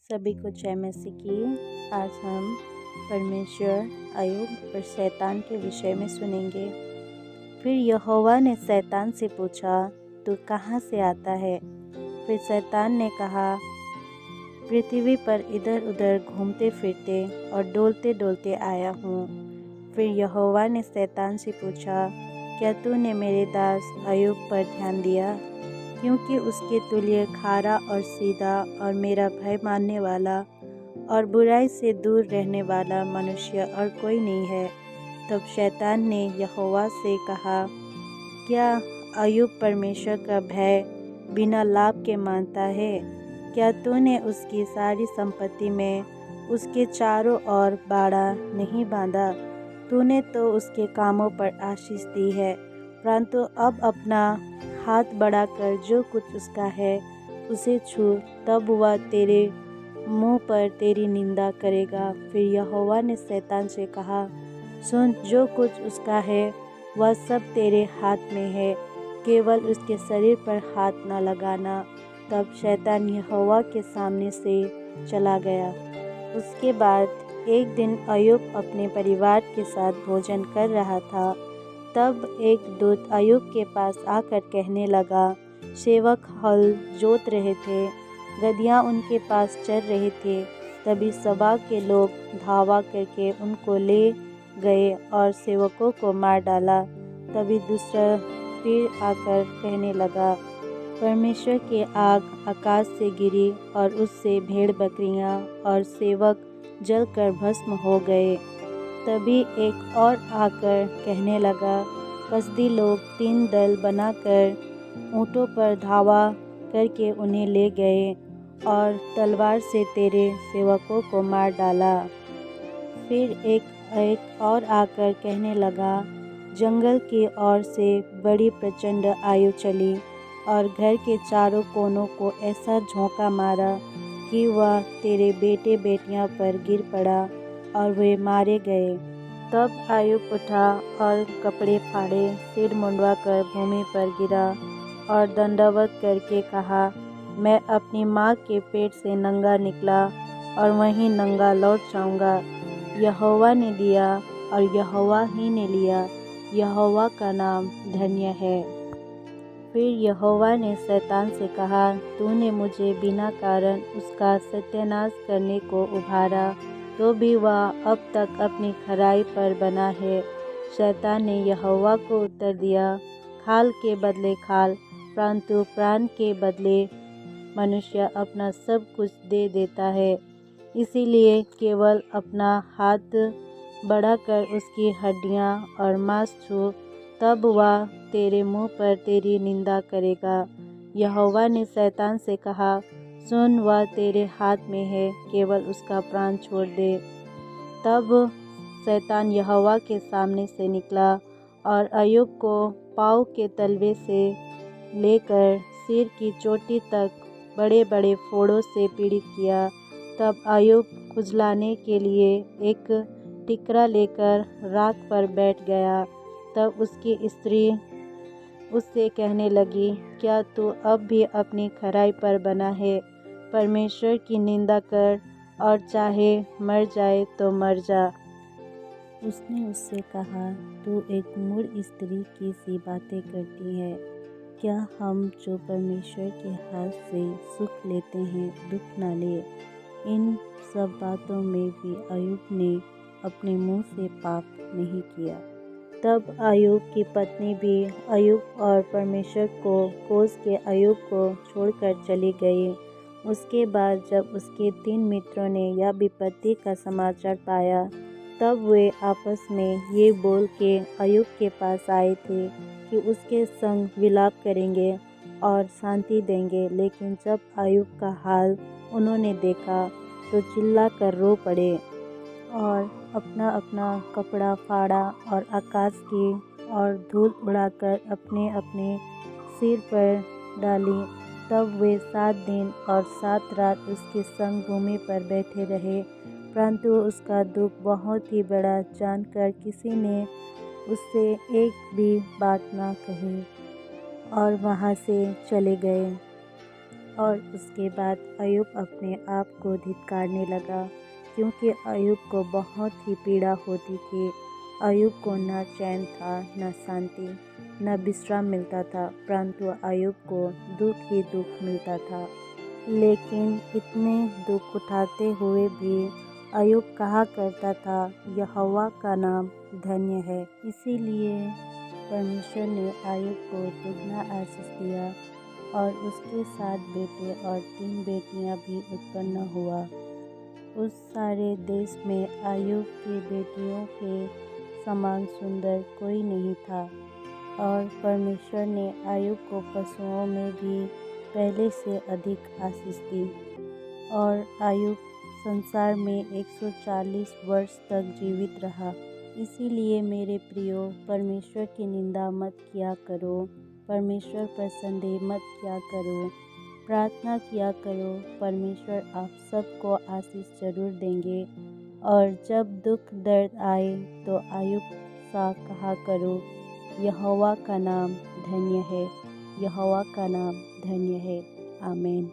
सभी को जय मसीह की। आज हम परमेश्वर, अय्यूब और शैतान के विषय में सुनेंगे। फिर यहोवा ने शैतान से पूछा, तू कहाँ से आता है? फिर शैतान ने कहा, पृथ्वी पर इधर उधर घूमते फिरते और डोलते डोलते आया हूँ। फिर यहोवा ने शैतान से पूछा, क्या तूने मेरे दास अय्यूब पर ध्यान दिया? क्योंकि उसके तुल्य खारा और सीधा और मेरा भय मानने वाला और बुराई से दूर रहने वाला मनुष्य और कोई नहीं है। तब शैतान ने यहोवा से कहा, क्या अय्यूब परमेश्वर का भय बिना लाभ के मानता है? क्या तूने उसकी सारी संपत्ति में उसके चारों ओर बाड़ा नहीं बांधा? तूने तो उसके कामों पर आशीष दी है, परंतु अब अपना हाथ बढ़ाकर जो कुछ उसका है उसे छू, तब वह तेरे मुंह पर तेरी निंदा करेगा। फिर यहोवा ने शैतान से कहा, सुन, जो कुछ उसका है वह सब तेरे हाथ में है, केवल उसके शरीर पर हाथ न लगाना। तब शैतान यहोवा के सामने से चला गया। उसके बाद एक दिन अय्यूब अपने परिवार के साथ भोजन कर रहा था। तब एक दूत अय्यूब के पास आकर कहने लगा, सेवक हल जोत रहे थे, गदहियाँ उनके पास चर रहे थे। तभी सभा के लोग धावा करके उनको ले गए और सेवकों को मार डाला। तभी दूसरा फिर आकर कहने लगा, परमेश्वर की आग आकाश से गिरी और उससे भेड़ बकरियां और सेवक जलकर भस्म हो गए। तभी एक और आकर कहने लगा, कसदी लोग 3 दल बनाकर ऊँटों पर धावा करके उन्हें ले गए और तलवार से तेरे सेवकों को मार डाला। फिर एक और आकर कहने लगा, जंगल की ओर से बड़ी प्रचंड आयु चली और घर के चारों कोनों को ऐसा झोंका मारा कि वह तेरे बेटे बेटियां पर गिर पड़ा और वे मारे गए। तब अय्यूब उठा और कपड़े फाड़े, सिर मुंडवाकर भूमि पर गिरा और दंडवत करके कहा, मैं अपनी माँ के पेट से नंगा निकला और वहीं नंगा लौट जाऊंगा। यहोवा ने दिया और यहोवा ही ने लिया, यहोवा का नाम धन्य है। फिर यहोवा ने शैतान से कहा, तूने मुझे बिना कारण उसका सत्यानाश करने को उभारा, तो भी वह अब तक अपनी खराई पर बना है। शैतान ने यहोवा को उत्तर दिया, खाल के बदले खाल, परंतु प्राण के बदले मनुष्य अपना सब कुछ दे देता है। इसीलिए केवल अपना हाथ बढ़ाकर उसकी हड्डियाँ और मांस छू, तब वह तेरे मुंह पर तेरी निंदा करेगा। यहोवा ने शैतान से कहा, सुन, वह तेरे हाथ में है, केवल उसका प्राण छोड़ दे। तब शैतान यहोवा के सामने से निकला और अय्यूब को पाँव के तलवे से लेकर सिर की चोटी तक बड़े बड़े फोड़ों से पीड़ित किया। तब अय्यूब खुजलाने के लिए एक टिकरा लेकर राख पर बैठ गया। तब उसकी स्त्री उससे कहने लगी, क्या तू अब भी अपनी खराई पर बना है? परमेश्वर की निंदा कर और चाहे मर जाए तो मर जा। उसने उससे कहा, तू एक मूढ़ स्त्री की सी बातें करती है। क्या हम जो परमेश्वर के हाथ से सुख लेते हैं दुख न ले? इन सब बातों में भी अय्यूब ने अपने मुंह से पाप नहीं किया। तब अय्यूब की पत्नी भी अय्यूब और परमेश्वर को कोस के अय्यूब को छोड़कर चली गई। उसके बाद जब उसके 3 मित्रों ने यह विपत्ति का समाचार पाया, तब वे आपस में ये बोल के अय्यूब के पास आए थे कि उसके संग विलाप करेंगे और शांति देंगे। लेकिन जब अय्यूब का हाल उन्होंने देखा तो चिल्ला कर रो पड़े और अपना अपना कपड़ा फाड़ा और आकाश की और धूल उड़ाकर अपने अपने सिर पर डाली। तब वे 7 दिन और 7 रात उसके संग भूमि पर बैठे रहे, परंतु उसका दुख बहुत ही बड़ा जानकर किसी ने उससे एक भी बात ना कही और वहाँ से चले गए। और उसके बाद अय्यूब अपने आप को धिक्कारने लगा, क्योंकि अय्यूब को बहुत ही पीड़ा होती थी। अय्यूब को न चैन था, न शांति, न विश्राम मिलता था, परंतु अय्यूब को दुख ही दुख मिलता था। लेकिन इतने दुख उठाते हुए भी अय्यूब कहा करता था, यहोवा का नाम धन्य है। इसीलिए परमेश्वर ने अय्यूब को दुगना आशीष दिया और उसके 7 बेटे और 3 बेटियां भी उत्पन्न हुआ। उस सारे देश में अय्यूब की बेटियों के समान सुंदर कोई नहीं था। और परमेश्वर ने अय्यूब को पशुओं में भी पहले से अधिक आशीष दी और अय्यूब संसार में 140 वर्ष तक जीवित रहा। इसीलिए मेरे प्रियो, परमेश्वर की निंदा मत किया करो, परमेश्वर पर संदेह मत किया करो, प्रार्थना किया करो। परमेश्वर आप सबको आशीष जरूर देंगे। और जब दुख दर्द आए तो अय्यूब सा कहा करो, यहोवा का नाम धन्य है, यहोवा का नाम धन्य है। आमीन।